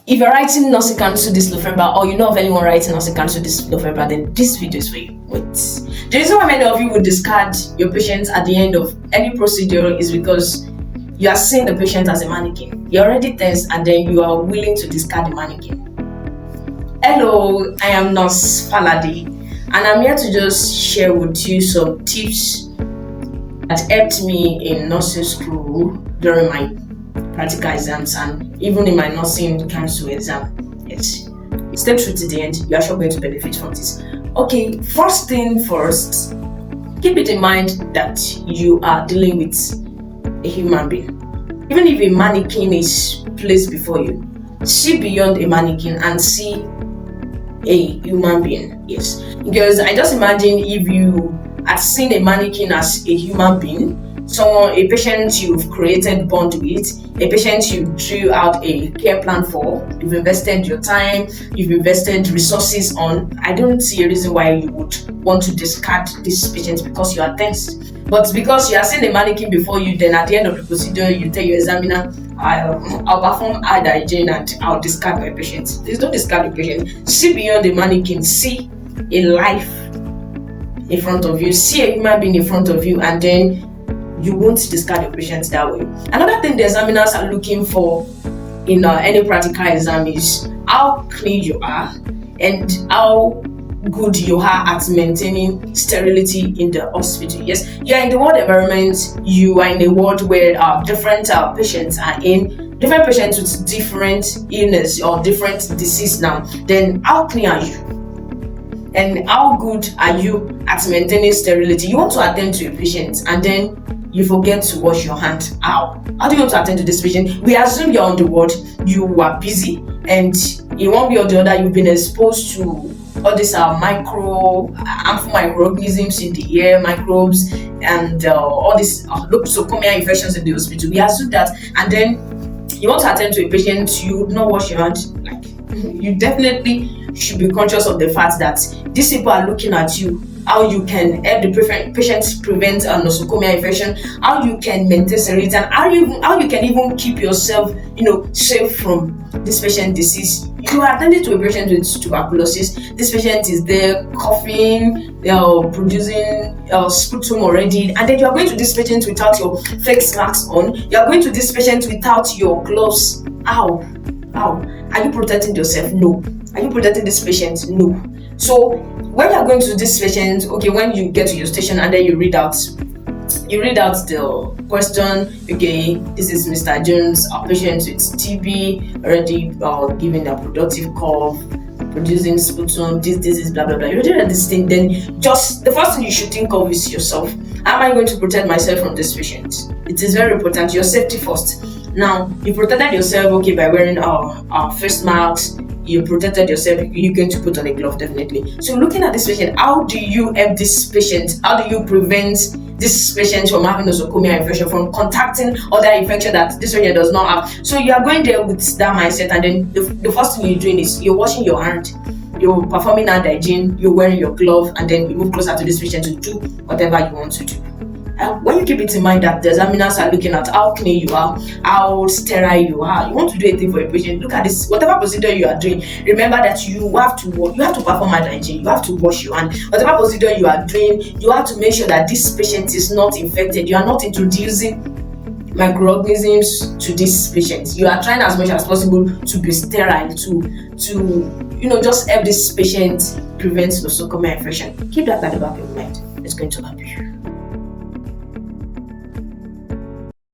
If you're writing nursing council this November, or you know of anyone writing nursing council this November, then this video is for you. Wait. The reason why many of you would discard your patients at the end of any procedure is because you are seeing the patient as a mannequin. You're already tense and then you are willing to discard the mannequin. Hello, I am Nurse Falade, and I'm here to just share with you some tips that helped me in nursing school during my practical exams and even in my nursing council exam. Yes. Stay true to the end, you are sure going to benefit from this. Okay, first thing first, keep it in mind that you are dealing with a human being. Even if a mannequin is placed before you, see beyond a mannequin and see a human being. Yes, because I just imagine if you had seen a mannequin as a human being, a patient you've created bond with, a patient you drew out a care plan for, you've invested your time, you've invested resources on. I don't see a reason why you would want to discard this patient because you are tense. But because you are seeing a mannequin before you, then at the end of the procedure, you tell your examiner, I'll perform hard hygiene and I'll discard my patient. Please don't discard the patient. See beyond the mannequin. See a life in front of you. See a human being in front of you, and then you won't discard your patient that way. Another thing the examiners are looking for in any practical exam is how clean you are and how good you are at maintaining sterility in the hospital. Yes, you are in the ward environment, you are in a ward where different patients are in, different patients with different illness or different disease now. Then how clean are you? And how good are you at maintaining sterility? You want to attend to a patient and then you forget to wash your hand. How do you want to attend to this patient? We assume you're on the ward, you are busy, and in one way or the other, you've been exposed to all these harmful microorganisms in the air, microbes, and all these nosocomial infections in the hospital. We assume that, and then you want to attend to a patient, you would not wash your hand. Like, you definitely should be conscious of the fact that these people are looking at you, how you can help the patient prevent nosocomial infection, how you can maintain sterility, and how you can even keep yourself, safe from this patient disease. You are attending to a patient with tuberculosis. This patient is there coughing, producing sputum already, and then you are going to this patient without your face mask on. You are going to this patient without your gloves. How? Are you protecting yourself? No. Are you protecting this patient? No. So when you are going to this patient, okay, when you get to your station and then you read out the question. Okay, this is Mr. Jones, our patient with TB, already giving a productive cough, producing sputum, this is blah blah blah. You already read this thing, then just the first thing you should think of is yourself. How am I going to protect myself from this patient? It is very important. Your safety first. Now, you protected yourself, okay, by wearing our face masks. You protected yourself, you're going to put on a glove, definitely. So looking at this patient, how do you help this patient? How do you prevent this patient from having nosocomial infection, from contacting other infection that this patient does not have? So you are going there with that mindset, and then the first thing you're doing is you're washing your hand, you're performing hand hygiene, you're wearing your glove, and then you move closer to this patient to do whatever you want to do. When you keep it in mind that the examiners are looking at how clean you are, how sterile you are, you want to do a thing for a patient, look at this, whatever procedure you are doing, remember that you have to perform hygiene, you have to wash your hand. Whatever procedure you are doing, you have to make sure that this patient is not infected. You are not introducing microorganisms to this patient. You are trying as much as possible to be sterile, to just help this patient prevent nosocomial infection. Keep that at the back of your mind. It's going to help you.